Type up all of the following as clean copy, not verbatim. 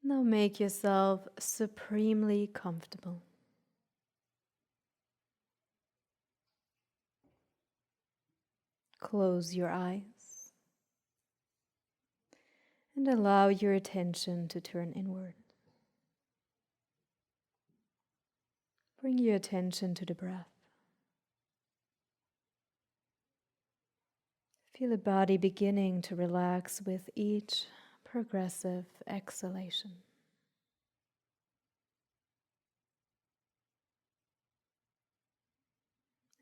Now make yourself supremely comfortable. Close your eyes and allow your attention to turn inward. Bring your attention to the breath. Feel the body beginning to relax with each progressive exhalation.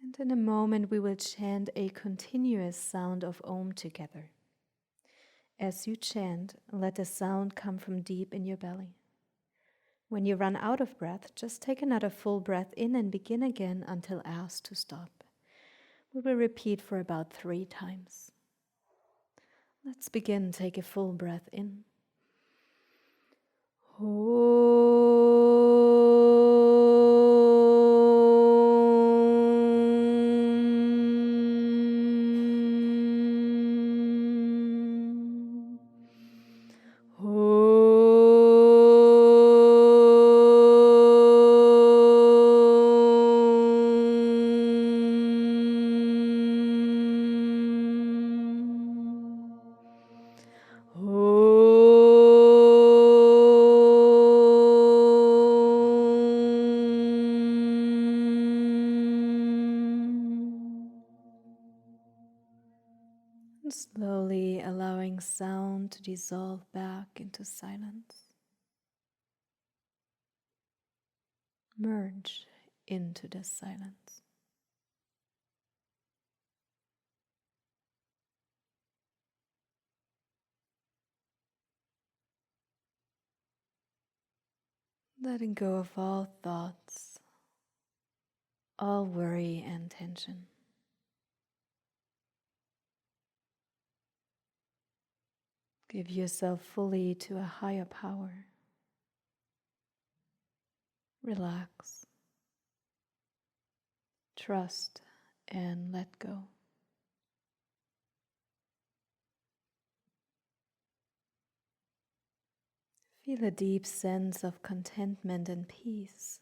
And in a moment, we will chant a continuous sound of Om together. As you chant, let the sound come from deep in your belly. When you run out of breath, just take another full breath in and begin again until asked to stop. We will repeat for about 3 times. Let's begin. Take a full breath in. Slowly allowing sound to dissolve back into silence. Merge into this silence. Letting go of all thoughts, all worry and tension. Give yourself fully to a higher power. Relax, trust, and let go. Feel a deep sense of contentment and peace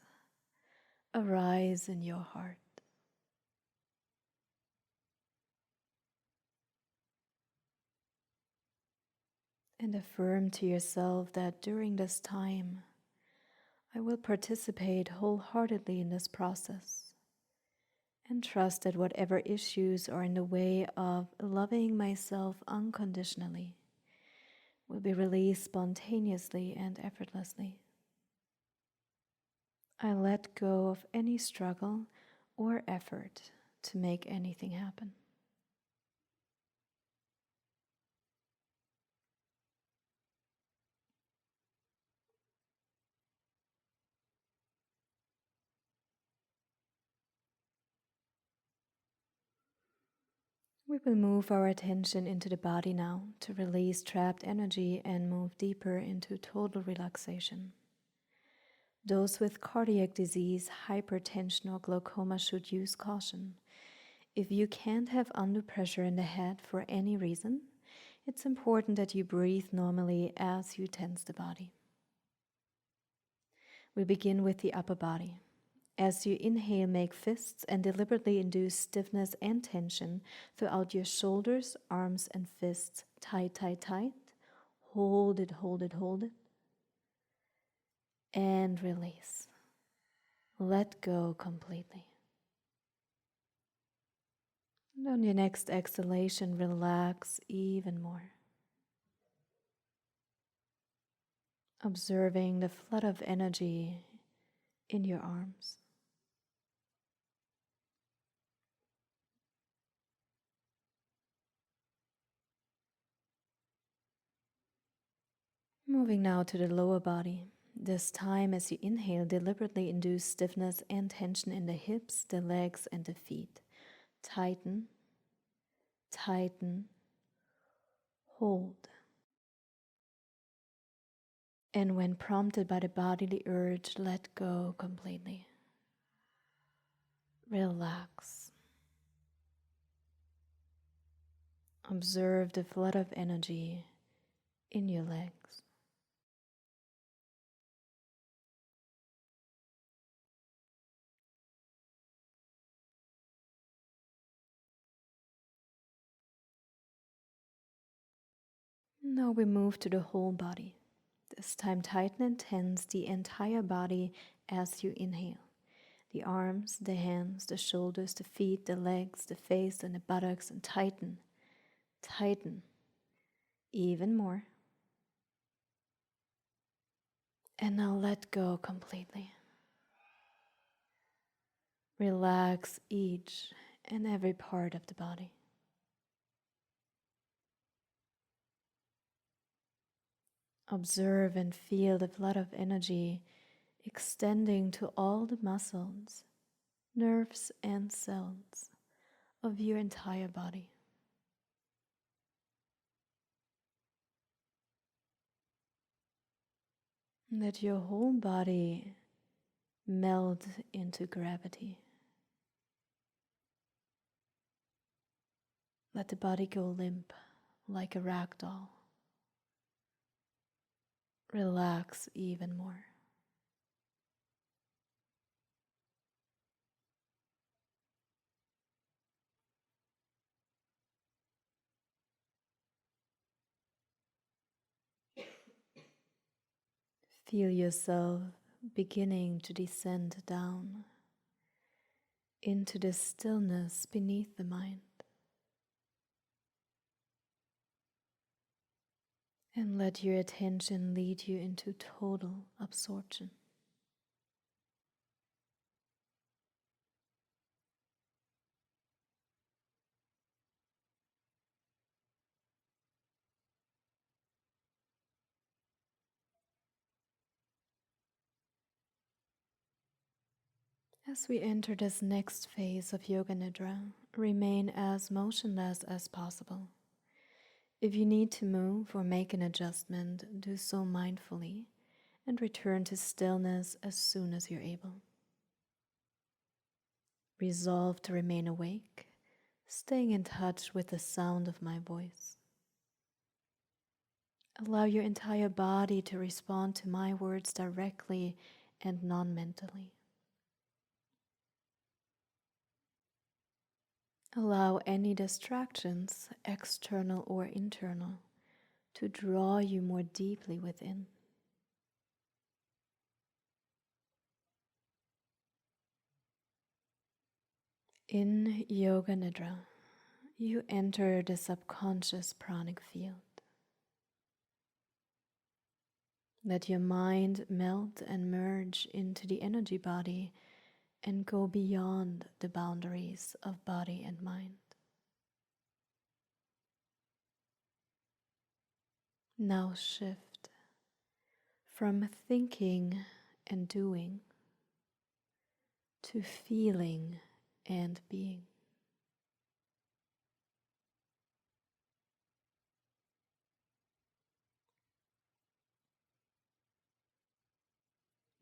arise in your heart. And affirm to yourself that during this time, I will participate wholeheartedly in this process and trust that whatever issues are in the way of loving myself unconditionally will be released spontaneously and effortlessly. I let go of any struggle or effort to make anything happen. We will move our attention into the body now to release trapped energy and move deeper into total relaxation. Those with cardiac disease, hypertension, or glaucoma should use caution. If you can't have undue pressure in the head for any reason, it's important that you breathe normally as you tense the body. We begin with the upper body. As you inhale, make fists and deliberately induce stiffness and tension throughout your shoulders, arms, and fists. Tight, tight, tight. Hold it, hold it, hold it. And release. Let go completely. And on your next exhalation, relax even more. Observing the flood of energy in your arms. Moving now to the lower body. This time, as you inhale, deliberately induce stiffness and tension in the hips, the legs, and the feet. Tighten, tighten, hold. And when prompted by the bodily urge, let go completely. Relax. Observe the flood of energy in your legs. Now we move to the whole body. This time tighten and tense the entire body as you inhale. The arms, the hands, the shoulders, the feet, the legs, the face, and the buttocks, and tighten. Tighten. Even more. And now let go completely. Relax each and every part of the body. Observe and feel the flood of energy extending to all the muscles, nerves, and cells of your entire body. Let your whole body meld into gravity. Let the body go limp like a rag doll. Relax even more. Feel yourself beginning to descend down into the stillness beneath the mind. And let your attention lead you into total absorption. As we enter this next phase of Yoga Nidra, remain as motionless as possible. If you need to move or make an adjustment, do so mindfully and return to stillness as soon as you're able. Resolve to remain awake, staying in touch with the sound of my voice. Allow your entire body to respond to my words directly and non-mentally. Allow any distractions, external or internal, to draw you more deeply within. In Yoga Nidra, you enter the subconscious pranic field. Let your mind melt and merge into the energy body and go beyond the boundaries of body and mind. Now shift from thinking and doing to feeling and being.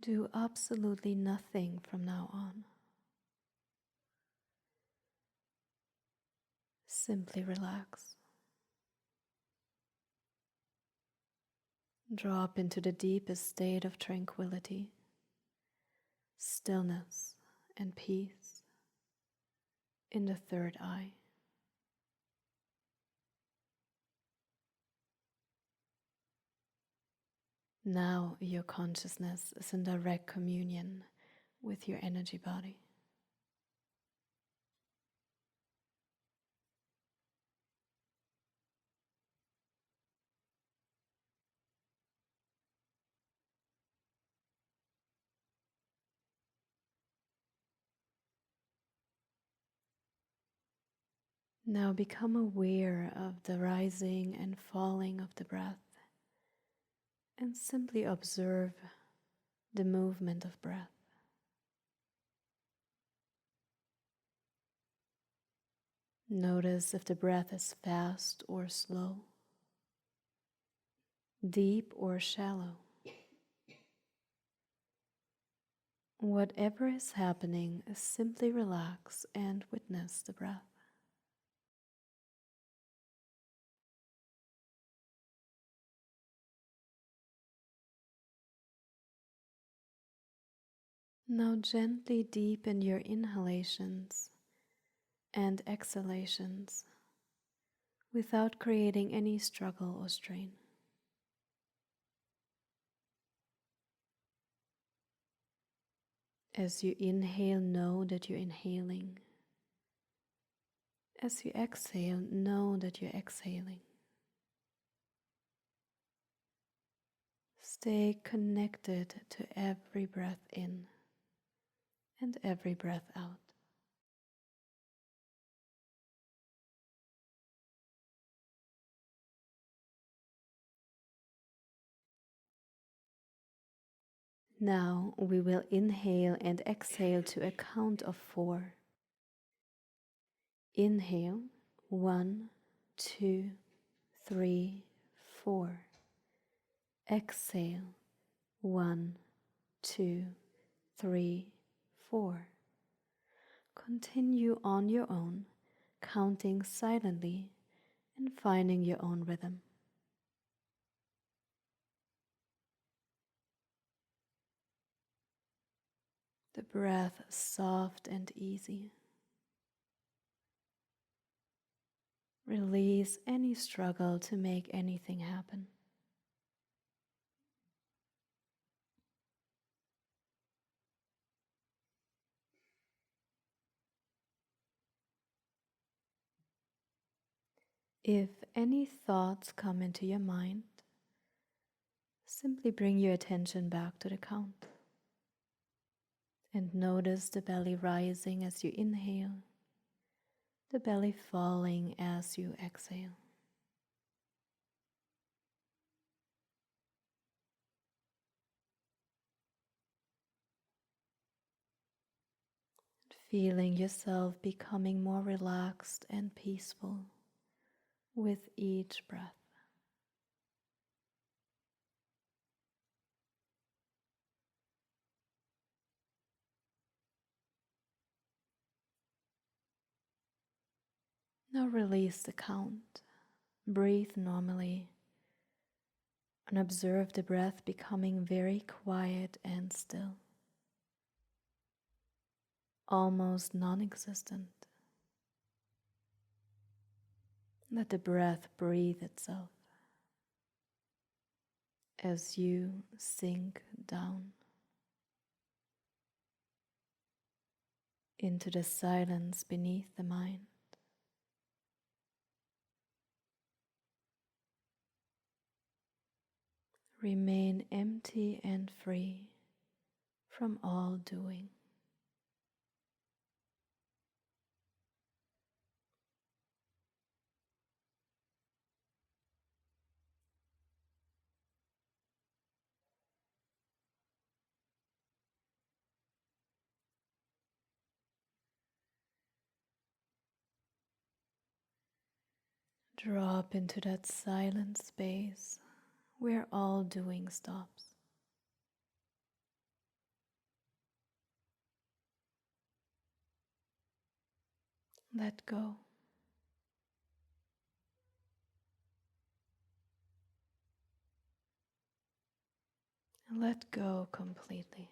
Do absolutely nothing from now on. Simply relax. Drop into the deepest state of tranquility, stillness, and peace in the third eye. Now your consciousness is in direct communion with your energy body. Now become aware of the rising and falling of the breath and simply observe the movement of breath. Notice if the breath is fast or slow, deep or shallow. Whatever is happening, simply relax and witness the breath. Now gently deepen your inhalations and exhalations without creating any struggle or strain. As you inhale, know that you're inhaling. As you exhale, know that you're exhaling. Stay connected to every breath in and every breath out. Now we will inhale and exhale to a count of 4. Inhale, 1, 2, 3, 4. Exhale, 1, 2, 3, 4. Continue on your own, counting silently and finding your own rhythm. The breath soft and easy. Release any struggle to make anything happen. If any thoughts come into your mind, simply bring your attention back to the count. And notice the belly rising as you inhale, the belly falling as you exhale. Feeling yourself becoming more relaxed and peaceful with each breath. Now release the count. Breathe normally and observe the breath becoming very quiet and still, almost non-existent. Let the breath breathe itself as you sink down into the silence beneath the mind. Remain empty and free from all doing. Drop into that silent space where all doing stops. Let go. Let go completely.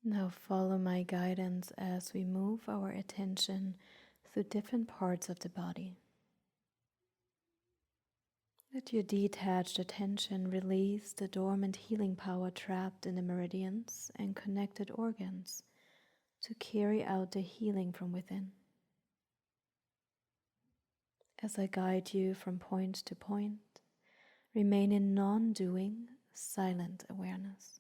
Now follow my guidance as we move our attention through different parts of the body. Let your detached attention release the dormant healing power trapped in the meridians and connected organs to carry out the healing from within. As I guide you from point to point, remain in non-doing, silent awareness.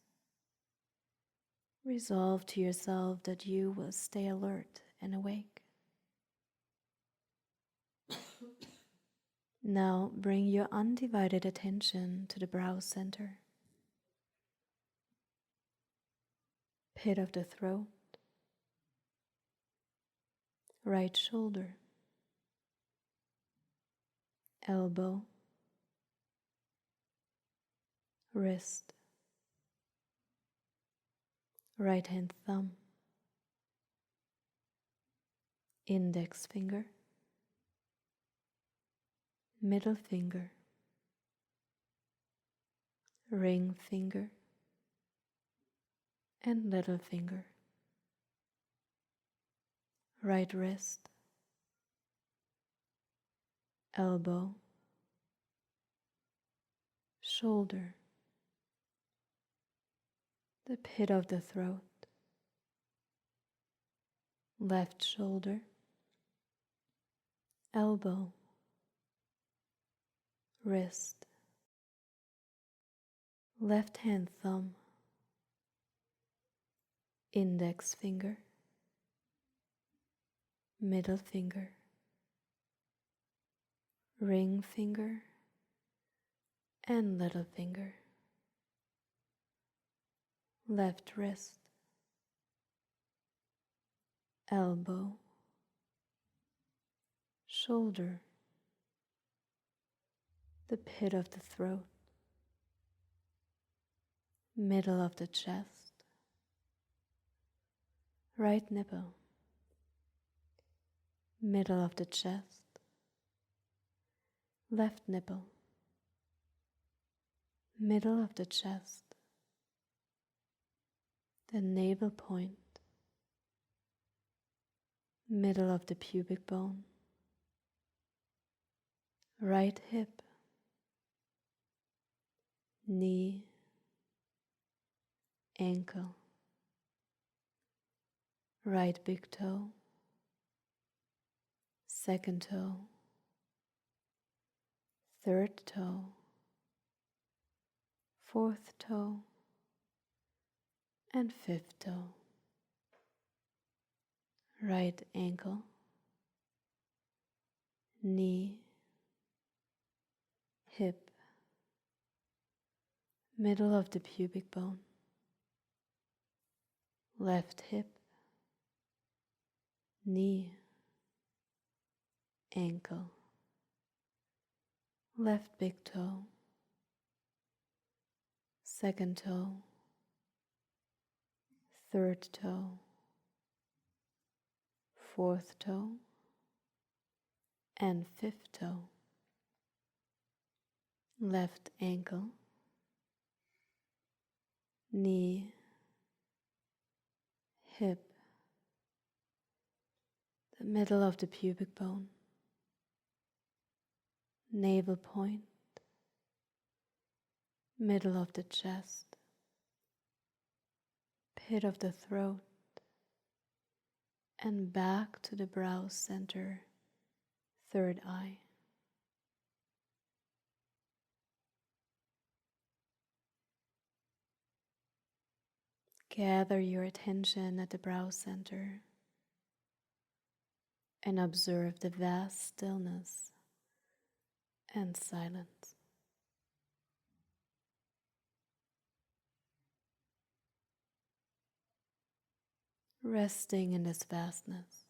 Resolve to yourself that you will stay alert and awake. Now bring your undivided attention to the brow center, pit of the throat, right shoulder, elbow, wrist, right hand thumb, index finger, middle finger, ring finger, and little finger, right wrist, elbow, shoulder, the pit of the throat, left shoulder, elbow, wrist, left hand thumb, index finger, middle finger, ring finger, and little finger, left wrist, elbow, shoulder, the pit of the throat, middle of the chest, right nipple, middle of the chest, left nipple, middle of the chest, the navel point, middle of the pubic bone, right hip, knee, ankle, right big toe, second toe, third toe, fourth toe, and fifth toe, right ankle, knee, hip, middle of the pubic bone, left hip, knee, ankle, left big toe, second toe, third toe, fourth toe, and fifth toe, left ankle, knee, hip, the middle of the pubic bone, navel point, middle of the chest, pit of the throat, and back to the brow center, third eye. Gather your attention at the brow center and observe the vast stillness and silence. Resting in this vastness,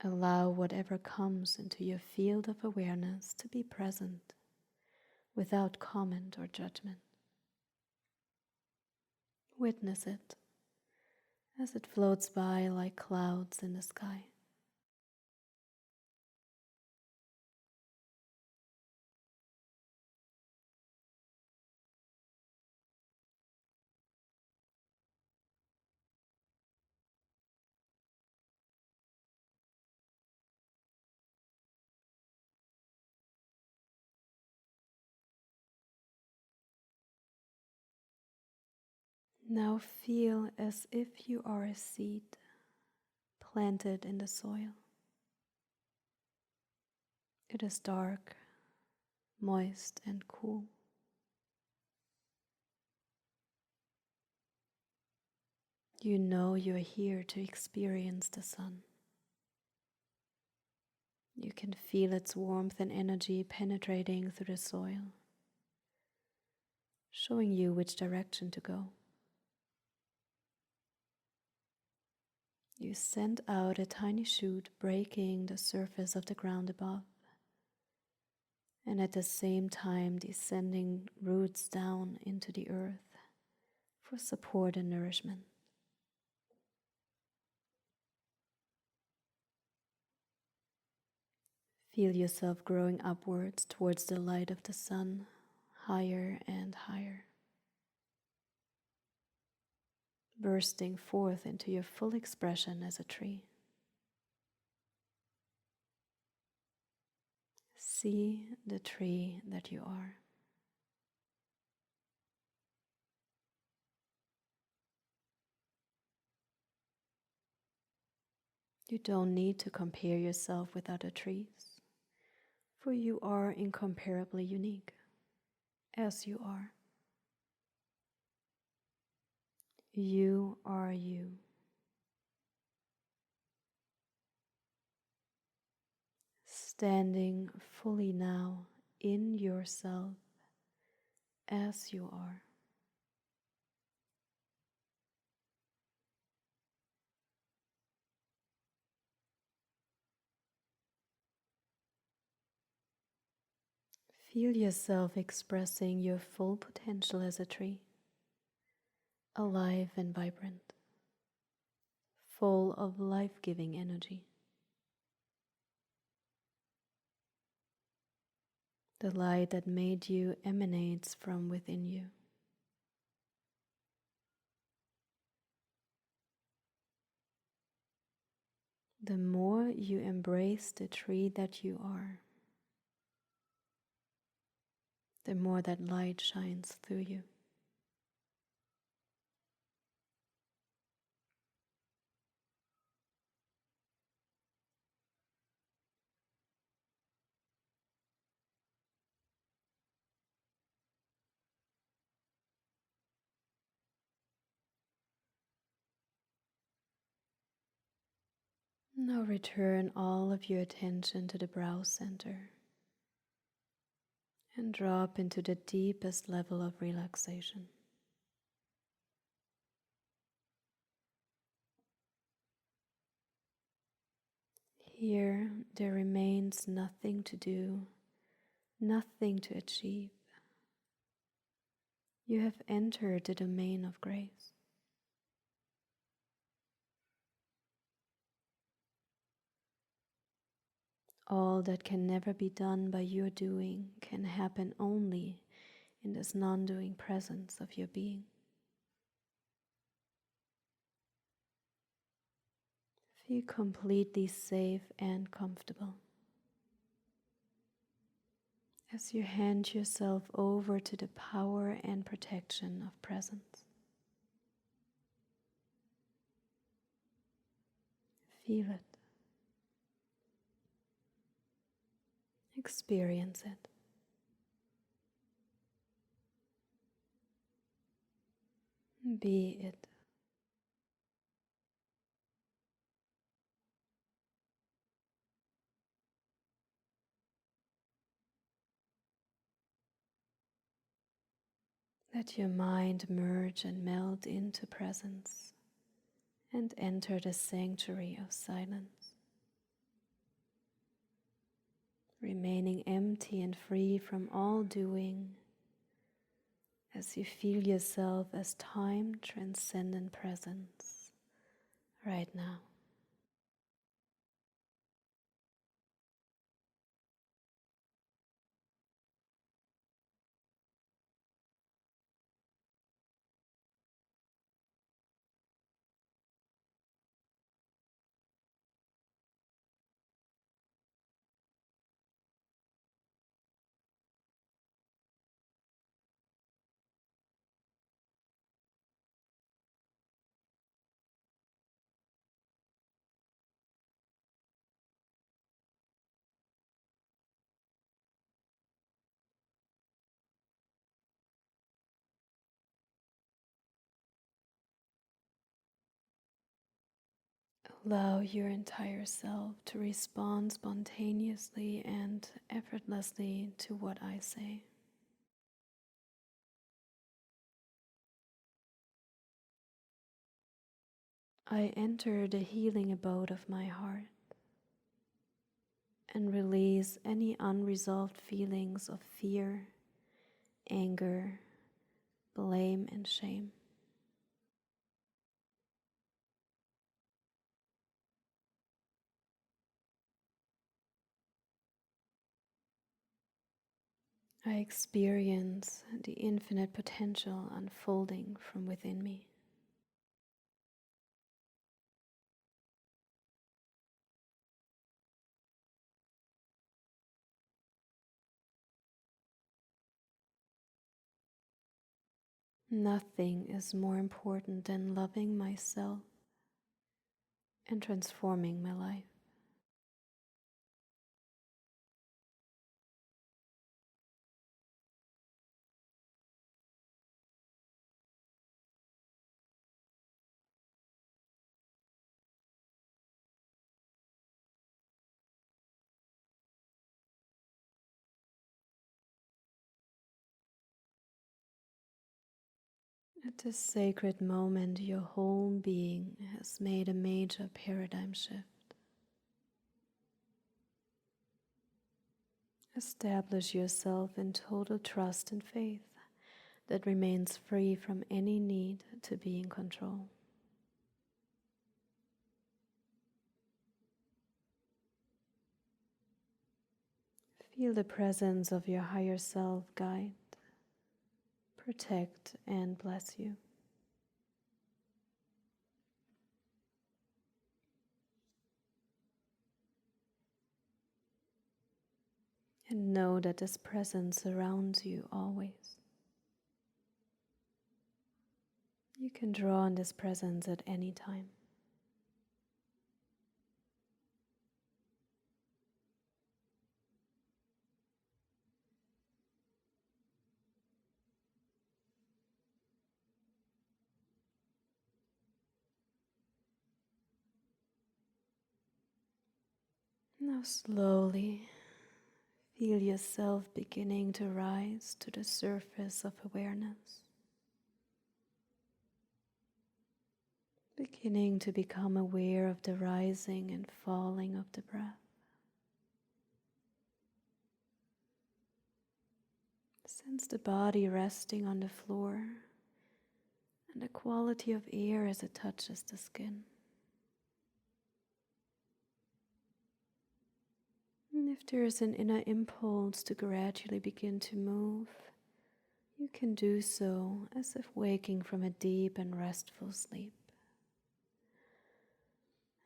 allow whatever comes into your field of awareness to be present without comment or judgment. Witness it as it floats by like clouds in the sky. Now feel as if you are a seed planted in the soil. It is dark, moist, and cool. You know you are here to experience the sun. You can feel its warmth and energy penetrating through the soil, showing you which direction to go. You send out a tiny shoot breaking the surface of the ground above, and at the same time descending roots down into the earth for support and nourishment. Feel yourself growing upwards towards the light of the sun, higher and higher, bursting forth into your full expression as a tree. See the tree that you are. You don't need to compare yourself with other trees, for you are incomparably unique as you are. You are you. Standing fully now in yourself as you are. Feel yourself expressing your full potential as a tree, alive and vibrant, full of life-giving energy. The light that made you emanates from within you. The more you embrace the tree that you are, the more that light shines through you. Now return all of your attention to the brow center and drop into the deepest level of relaxation. Here there remains nothing to do, nothing to achieve. You have entered the domain of grace. All that can never be done by your doing can happen only in this non-doing presence of your being. Feel completely safe and comfortable as you hand yourself over to the power and protection of presence. Feel it. Experience it. Be it. Let your mind merge and melt into presence and enter the sanctuary of silence, remaining empty and free from all doing as you feel yourself as time transcendent presence right now. Allow your entire self to respond spontaneously and effortlessly to what I say. I enter the healing abode of my heart and release any unresolved feelings of fear, anger, blame, and shame. I experience the infinite potential unfolding from within me. Nothing is more important than loving myself and transforming my life. At this sacred moment, your whole being has made a major paradigm shift. Establish yourself in total trust and faith that remains free from any need to be in control. Feel the presence of your higher self guide, protect, and bless you. And know that this presence surrounds you always. You can draw on this presence at any time. Now slowly feel yourself beginning to rise to the surface of awareness. Beginning to become aware of the rising and falling of the breath. Sense the body resting on the floor and the quality of air as it touches the skin. And if there is an inner impulse to gradually begin to move, you can do so as if waking from a deep and restful sleep.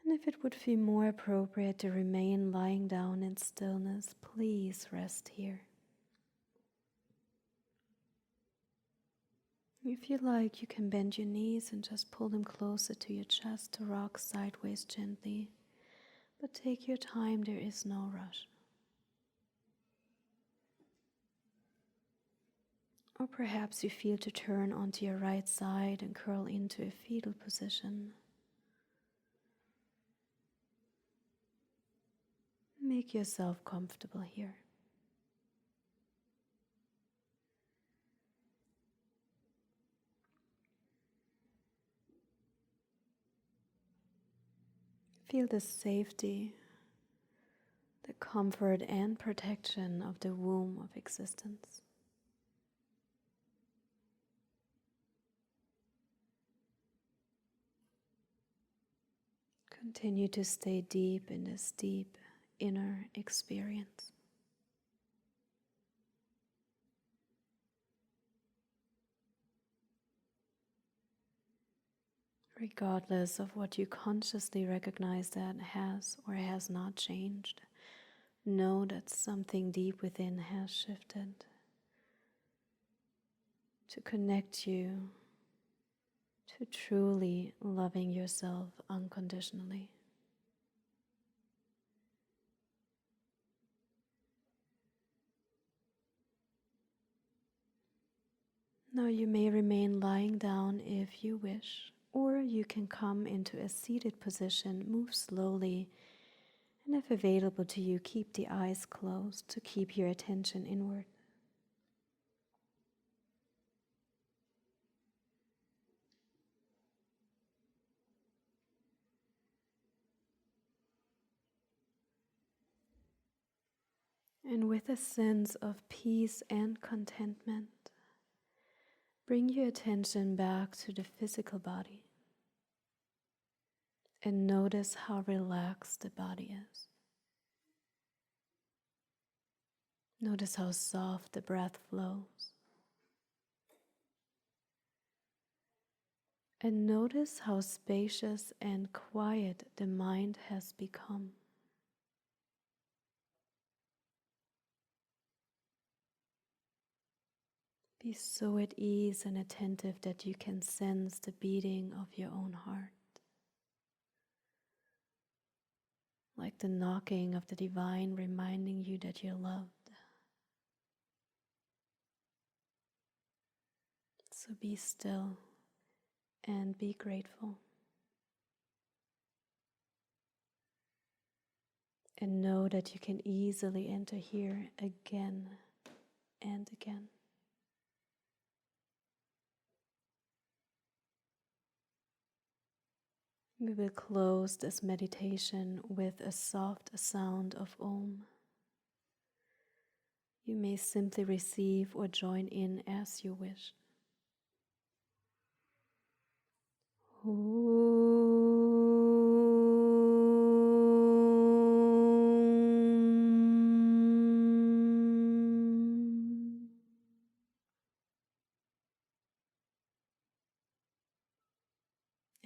And if it would feel more appropriate to remain lying down in stillness, please rest here. If you like, you can bend your knees and just pull them closer to your chest to rock sideways gently. But take your time, there is no rush. Or perhaps you feel to turn onto your right side and curl into a fetal position. Make yourself comfortable here. Feel the safety, the comfort and protection of the womb of existence. Continue to stay deep in this deep inner experience. Regardless of what you consciously recognize that has or has not changed, know that something deep within has shifted to connect you to truly loving yourself unconditionally. Now you may remain lying down if you wish, or you can come into a seated position, move slowly, and if available to you, keep the eyes closed to keep your attention inward. And with a sense of peace and contentment, bring your attention back to the physical body and notice how relaxed the body is. Notice how soft the breath flows. And notice how spacious and quiet the mind has become. Be so at ease and attentive that you can sense the beating of your own heart, like the knocking of the divine reminding you that you're loved. So be still and be grateful. And know that you can easily enter here again and again. We will close this meditation with a soft sound of Om. You may simply receive or join in as you wish.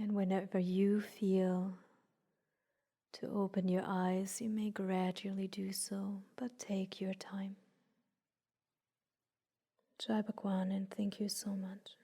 And whenever you feel to open your eyes, you may gradually do so, but take your time. Jai Bhagwan, and thank you so much.